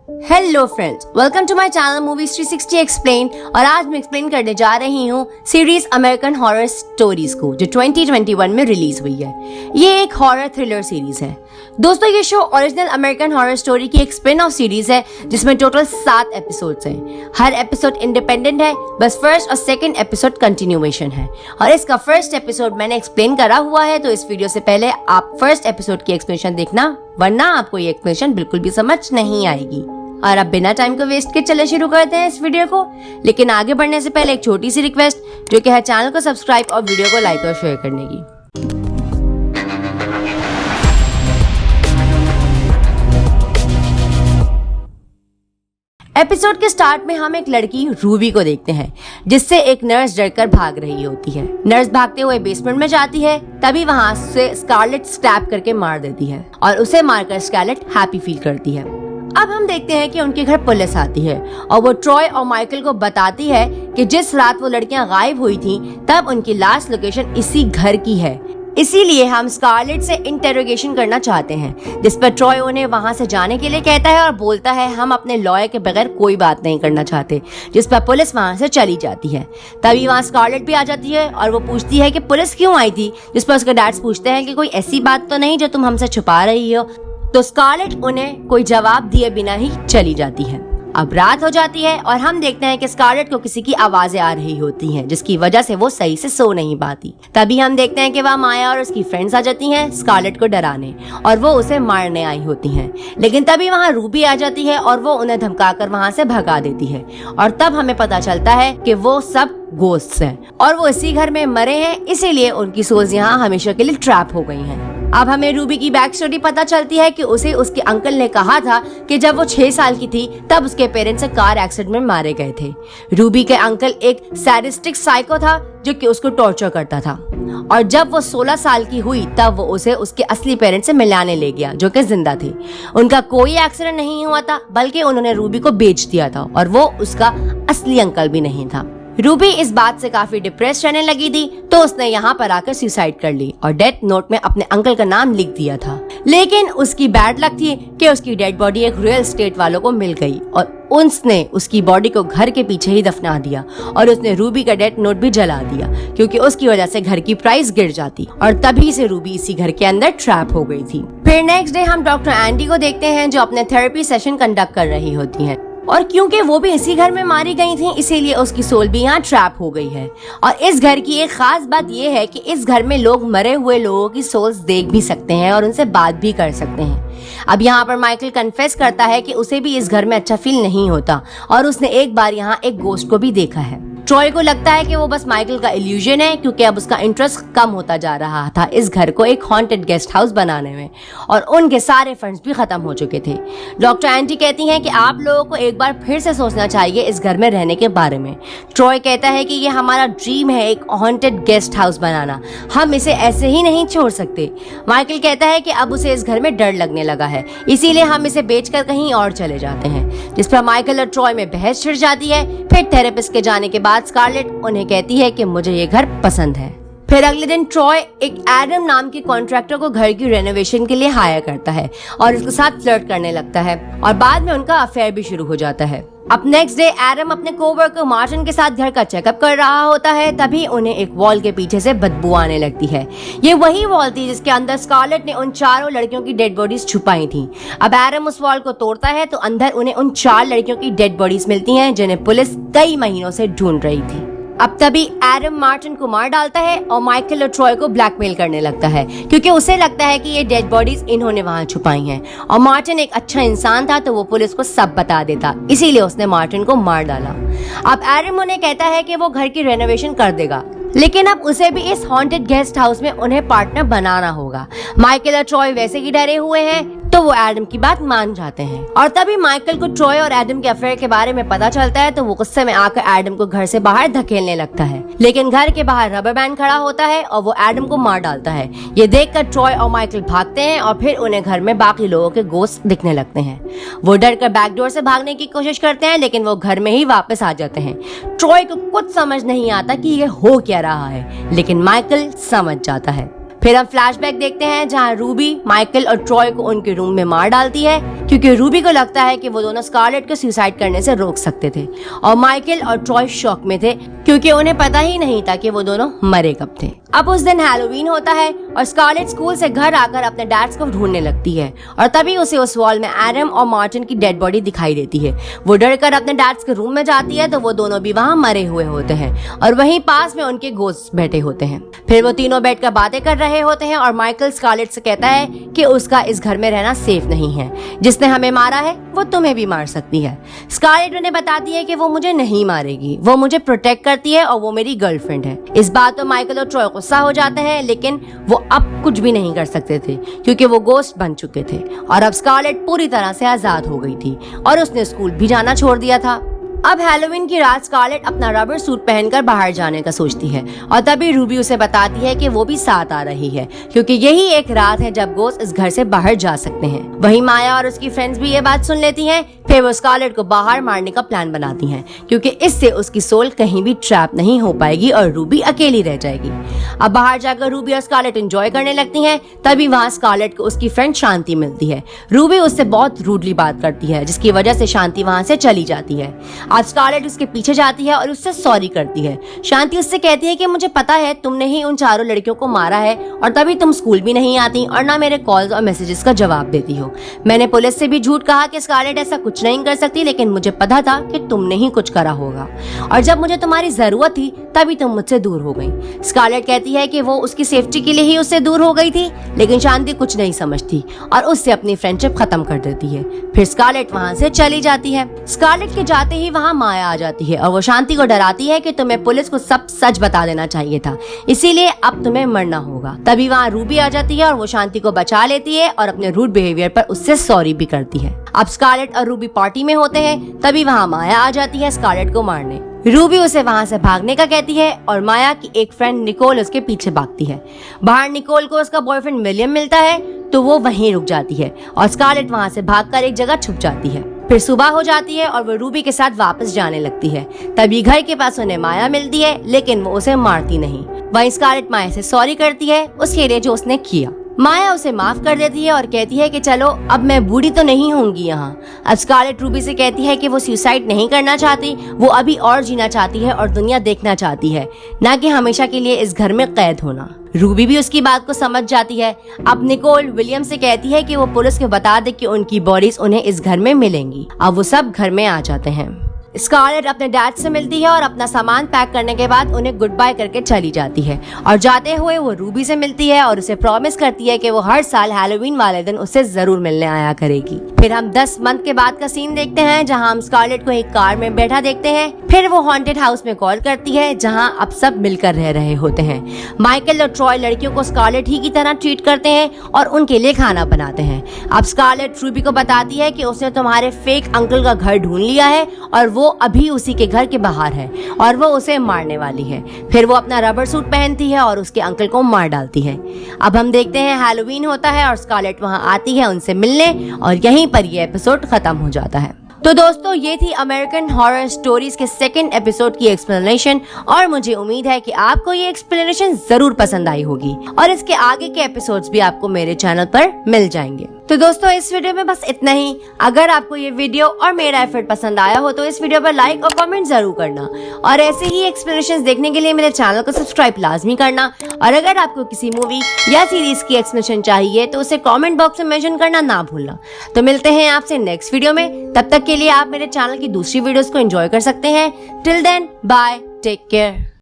Hello friends, welcome to my channel movies 360 explain. और आज मैं एक्सप्लेन करने जा रही हूँ सीरीज अमेरिकन हॉरर स्टोरीज को, जो 2021 में रिलीज हुई है। ये एक हॉरर थ्रिलर सीरीज है। दोस्तों, ये show original American horror story की एक स्पिन ऑफ सीरीज है, जिसमें टोटल 7 एपिसोड्स हैं। हर एपिसोड इंडिपेंडेंट है, बस फर्स्ट और सेकंड एपिसोड कंटिन्यूएशन है। और इसका फर्स्ट एपिसोड मैंने एक्सप्लेन करा हुआ है, तो इस वीडियो से पहले आप फर्स्ट एपिसोड की एक्सप्लेनेशन देखना, वरना आपको ये एक्सप्लेनेशन बिल्कुल भी समझ नहीं आएगी। और अब बिना टाइम को वेस्ट के चले शुरू करते हैं इस वीडियो को। लेकिन आगे बढ़ने से पहले एक छोटी सी रिक्वेस्ट, जो कि है चैनल को सब्सक्राइब और वीडियो को लाइक और शेयर करने की। एपिसोड के स्टार्ट में हम एक लड़की रूबी को देखते हैं, जिससे एक नर्स डरकर भाग रही होती है। नर्स भागते हुए बेसमेंट में जाती है, तभी वहां से स्कारलेट स्टैब करके मार देती है और उसे मारकर स्कारलेट हैप्पी फील करती है। अब हम देखते हैं कि उनके घर पुलिस आती है और वो ट्रॉय और माइकल को बताती है कि जिस रात वो लड़कियां गायब हुई थीं, तब उनकी लास्ट लोकेशन इसी घर की है। इसीलिए हम स्कारलेट से इंटेरोगेशन करना चाहते हैं, जिस पर ट्रॉय उन्हें वहां से जाने के लिए कहता है और बोलता है हम अपने लॉयर के बगैर कोई बात नहीं करना चाहते, जिस पर पुलिस वहां से चली जाती है। तभी वहां स्कारलेट भी आ जाती है और वो पूछती है कि पुलिस क्यों आई थी, जिस पर उसके डैड पूछते हैं कि कोई ऐसी बात तो नहीं जो तुम हमसे छुपा रही हो। तो स्कारलेट उन्हें कोई जवाब दिए बिना ही चली जाती है। अब रात हो जाती है और हम देखते हैं कि स्कारलेट को किसी की आवाजें आ रही होती हैं, जिसकी वजह से वो सही से सो नहीं पाती। तभी हम देखते हैं कि वह माया और उसकी फ्रेंड्स आ जाती हैं स्कारलेट को डराने, और वो उसे मारने आई होती हैं। लेकिन तभी वहाँ रूबी आ जाती है और वो उन्हें धमकाकर वहाँ से भगा देती है। और तब हमें पता चलता है कि वो सब गोस्ट्स हैं और वो इसी घर में मरे हैं, इसीलिए उनकी सोल्स यहाँ हमेशा के लिए ट्रैप हो गई हैं। अब हमें रूबी की बैक स्टोरी पता चलती है कि उसे उसके अंकल ने कहा था कि जब वो 6 साल की थी, तब उसके पेरेंट्स कार एक्सीडेंट में मारे गए थे। रूबी के अंकल एक सैडिस्टिक साइको था, जो कि उसको टॉर्चर करता था। और जब वो 16 साल की हुई, तब वो उसे उसके असली पेरेंट्स से मिलाने ले गया, जो कि जिंदा थे। उनका कोई एक्सीडेंट नहीं हुआ था, बल्कि उन्होंने रूबी को बेच दिया था, और वो उसका असली अंकल भी नहीं था। रूबी इस बात से काफी डिप्रेस रहने लगी थी, तो उसने यहाँ पर आकर सुसाइड कर ली और डेथ नोट में अपने अंकल का नाम लिख दिया था। लेकिन उसकी बैड लक थी कि उसकी डेड बॉडी एक रियल एस्टेट वालों को मिल गई और उसने उसकी बॉडी को घर के पीछे ही दफना दिया, और उसने रूबी का डेथ नोट भी जला दिया, क्योंकि उसकी वजह से घर की प्राइस गिर जाती, और तभी से रूबी इसी घर के अंदर ट्रैप हो गई थी। फिर नेक्स्ट डे हम डॉक्टर एंडी को देखते हैं, जो अपने थेरेपी सेशन कंडक्ट कर रही होती है। और क्योंकि वो भी इसी घर में मारी गई थी, इसीलिए उसकी सोल भी यहाँ ट्रैप हो गई है। और इस घर की एक खास बात ये है कि इस घर में लोग मरे हुए लोगों की सोल्स देख भी सकते हैं और उनसे बात भी कर सकते हैं। अब यहाँ पर माइकल कन्फेस करता है कि उसे भी इस घर में अच्छा फील नहीं होता, और उसने एक बार यहाँ एक गोस्ट को भी देखा है। ट्रॉय को लगता है कि वो बस माइकल का इल्यूजन है, क्योंकि अब उसका इंटरेस्ट कम होता जा रहा था इस घर को एक हॉन्टेड गेस्ट हाउस बनाने में, और उनके सारे फंड्स भी खत्म हो चुके थे। डॉक्टर एंटी कहती हैं कि आप लोगों को एक बार फिर से सोचना चाहिए इस घर में रहने के बारे में। ट्रॉय कहता है कि ये हमारा ड्रीम है, एक हॉन्टेड गेस्ट हाउस बनाना, हम इसे ऐसे ही नहीं छोड़ सकते। माइकल कहता है कि अब उसे इस घर में डर लगने लगा है, इसीलिए हम इसे बेचकर कहीं और चले जाते हैं, जिस पर माइकल और ट्रॉय में बहस छिड़ जाती है। फिर थेरेपिस्ट के जाने के बाद स्कारलेट उन्हें कहती है कि मुझे ये घर पसंद है। फिर अगले दिन ट्रॉय एक एडम नाम के कॉन्ट्रैक्टर को घर की रेनोवेशन के लिए हायर करता है और उसके साथ फ्लर्ट करने लगता है, और बाद में उनका अफेयर भी शुरू हो जाता है। अब नेक्स्ट डे एडम अपने कोवर्कर मार्टिन के साथ घर का चेकअप कर रहा होता है, तभी उन्हें एक वॉल के पीछे से बदबू आने लगती है। ये वही वॉल थी जिसके अंदर स्कारलेट ने उन 4 लड़कियों की डेड बॉडीज छुपाई थी। अब एडम उस वॉल को तोड़ता है, तो अंदर उन्हें उन 4 लड़कियों की डेड बॉडीज मिलती हैं, जिन्हें पुलिस कई महीनों से ढूंढ रही थी। अब तभी एडम मार्टिन को मार डालता है और माइकल और ट्रॉय को ब्लैकमेल करने लगता है, क्योंकि उसे लगता है कि ये डेड बॉडीज इन्होंने वहां छुपाई हैं। और मार्टिन एक अच्छा इंसान था, तो वो पुलिस को सब बता देता, इसीलिए उसने मार्टिन को मार डाला। अब एडम उन्हें कहता है कि वो घर की रेनोवेशन कर देगा, लेकिन अब उसे भी इस हॉन्टेड गेस्ट हाउस में उन्हें पार्टनर बनाना होगा। माइकल और ट्रॉय वैसे ही डरे हुए हैं, तो वो एडम की बात मान जाते हैं। और तभी माइकल को ट्रॉय और एडम के अफेयर के बारे में पता चलता है, तो वो गुस्से में आकर एडम को घर से बाहर धकेलने लगता है। लेकिन घर के बाहर रबर बैंड खड़ा होता है और वो एडम को मार डालता है। ये देखकर ट्रॉय और माइकल भागते हैं और फिर उन्हें घर में बाकी लोगों के गोश्त दिखने लगते हैं। वो डरकर बैकडोर से भागने की कोशिश करते हैं, लेकिन वो घर में ही वापस आ जाते हैं। ट्रॉय को कुछ समझ नहीं आता कि ये हो क्या रहा है, लेकिन माइकल समझ जाता है। फिर हम फ्लैशबैक देखते हैं जहाँ रूबी माइकल और ट्रॉय को उनके रूम में मार डालती है क्योंकि रूबी को लगता है कि वो दोनों स्कारलेट को सुसाइड करने से रोक सकते थे और माइकल और ट्रॉय शॉक में थे क्योंकि उन्हें पता ही नहीं था कि वो दोनों मरे कब थे। अब उस दिन हैलोवीन होता है और स्कारलेट स्कूल से घर आकर अपने डैड्स को ढूंढने लगती है और तभी उसे उस वॉल में एडम और मार्टिन की डेड बॉडी दिखाई देती है। वो डरकर अपने डैड्स के रूम में जाती है तो वो दोनों भी वहाँ मरे हुए होते हैं और वहीं पास में उनके घोस्ट बैठे होते हैं। फिर वो तीनों बैठकर बातें कर रहे होते हैं और माइकल स्कारलेट से कहता है कि उसका इस घर में रहना सेफ नहीं है, जिसने हमें मारा है वो तुम्हें भी मार सकती है। स्कारलेट उन्हें बताती है कि वो मुझे नहीं मारेगी, वो मुझे प्रोटेक्ट करती है और वो मेरी गर्लफ्रेंड है। इस बात तो माइकल और ट्रॉय गुस्सा हो जाते हैं, लेकिन वो अब कुछ भी नहीं कर सकते थे क्योंकि वो गोस्ट बन चुके थे और अब स्कारलेट पूरी तरह से आजाद हो गई थी और उसने स्कूल भी जाना छोड़ दिया था। अब हैलोवीन की रात स्कारलेट अपना रबर सूट पहनकर बाहर जाने का सोचती है और तभी रूबी उसे बताती है कि वो भी साथ आ रही है क्योंकि यही एक रात है जब गोस्ट इस घर से बाहर जा सकते हैं। वहीं माया और उसकी फ्रेंड्स भी ये बात सुन लेती हैं। फिर वो स्कारलेट को बाहर मारने का प्लान बनाती हैं क्योंकि इससे उसकी सोल कहीं भी ट्रैप नहीं हो पाएगी और रूबी अकेली रह जाएगी। अब बाहर जाकर रूबी और स्कारलेट एंजॉय करने लगती हैं। तभी वहाँ स्कारलेट को उसकी फ्रेंड शांति मिलती है। रूबी उससे बहुत रूडली बात करती है जिसकी वजह से शांति वहाँ से चली जाती है। आज स्कारलेट उसके पीछे जाती है और उससे सॉरी करती है। शांति उससे कहती है कि मुझे पता है तुमने ही उन चारों लड़कियों को मारा है और तभी तुम स्कूल भी नहीं आती और ना मेरे कॉल्स और मैसेजेस का जवाब देती हो। मैंने पुलिस से भी झूठ कहा कि स्कारलेट ऐसा कुछ नहीं कर सकती, लेकिन मुझे पता था कि तुमने ही कुछ करा होगा और जब मुझे तुम्हारी जरूरत थी तभी तुम मुझसे दूर हो गई। स्कारलेट कहती है कि वो उसकी सेफ्टी के लिए ही उससे दूर हो गई थी, लेकिन शांति कुछ नहीं समझती और उससे अपनी फ्रेंडशिप खत्म कर देती है। फिर स्कारलेट वहाँ से चली जाती है। स्कारलेट के जाते ही वहाँ माया आ जाती है और वो शांति को डराती है कि तुम्हें पुलिस को सब सच बता देना चाहिए था, इसीलिए अब तुम्हें मरना होगा। तभी वहाँ रूबी आ जाती है और वो शांति को बचा लेती है और अपने रूड बिहेवियर पर उससे सॉरी भी करती है। अब स्कारलेट और रूबी पार्टी में होते हैं। तभी वहाँ माया आ जाती है स्कारलेट को मारने। रूबी उसे वहाँ से भागने का कहती है और माया की एक फ्रेंड निकोल उसके पीछे भागती है। बाहर निकोल को उसका बॉयफ्रेंड विलियम मिलता है तो वो वहीं रुक जाती है और स्कारलेट वहाँ से भागकर एक जगह छुप जाती है। फिर सुबह हो जाती है और वो रूबी के साथ वापस जाने लगती है। तभी घर के पास उन्हें माया मिलती है, लेकिन वो उसे मारती नहीं। वहीं स्कारलेट माया से सॉरी करती है उसके लिए जो उसने किया। माया उसे माफ कर देती है और कहती है कि चलो अब मैं बूढ़ी तो नहीं होंगी यहाँ। अब स्कारलेट रूबी से कहती है कि वो सुसाइड नहीं करना चाहती, वो अभी और जीना चाहती है और दुनिया देखना चाहती है, ना कि हमेशा के लिए इस घर में कैद होना। रूबी भी उसकी बात को समझ जाती है। अब निकोल विलियम से कहती है कि वो पुलिस को बता दे कि उनकी बॉडीज उन्हें इस घर में मिलेंगी। अब वो सब घर में आ जाते हैं। स्कारलेट अपने डैड से मिलती है और अपना सामान पैक करने के बाद उन्हें गुड बाय करके चली जाती है और जाते हुए वो रूबी से मिलती है और उसे प्रॉमिस करती है कि वो हर साल हैलोवीन वाले दिन उसे जरूर मिलने आया करेगी। फिर हम 10 मंथ के बाद का सीन देखते हैं जहां हम स्कारलेट को एक कार में बैठा देखते हैं। फिर वो हॉन्टेड हाउस में कॉल करती है जहां अब सब मिलकर रह रहे होते हैं। माइकल और ट्रॉय लड़कियों को स्कारलेट ही की तरह ट्रीट करते हैं और उनके लिए खाना बनाते हैं। अब स्कारलेट रूबी को बताती है कि उसने तुम्हारे फेक अंकल का घर ढूंढ लिया है और वो अभी उसी के घर के बाहर है और वो उसे मारने वाली है। फिर वो अपना रबर सूट पहनती है और उसके अंकल को मार डालती है। अब हम देखते हैं हैलोवीन होता है और स्कारलेट वहां आती है उनसे मिलने और यहीं पर ये एपिसोड खत्म हो जाता है। तो दोस्तों ये थी अमेरिकन हॉरर स्टोरीज के सेकंड एपिसोड की एक्सप्लेनेशन और मुझे उम्मीद है कि आपको ये एक्सप्लेनेशन जरूर पसंद आई होगी और इसके आगे के एपिसोड्स भी आपको मेरे चैनल पर मिल जाएंगे। तो दोस्तों इस वीडियो में बस इतना ही। अगर आपको ये वीडियो और मेरा एफर्ट पसंद आया हो तो इस वीडियो पर लाइक और कमेंट जरूर करना और ऐसे ही एक्सप्लेनेशंस देखने के लिए मेरे चैनल को सब्सक्राइब लाजमी करना। और अगर आपको किसी मूवी या सीरीज की एक्सप्लेनेशन चाहिए तो उसे कमेंट बॉक्स में मेंशन करना ना भूलना। तो मिलते हैं आपसे नेक्स्ट वीडियो में, तब तक के लिए आप मेरे चैनल की दूसरी वीडियोस को एंजॉय कर सकते हैं। Till then bye, take care.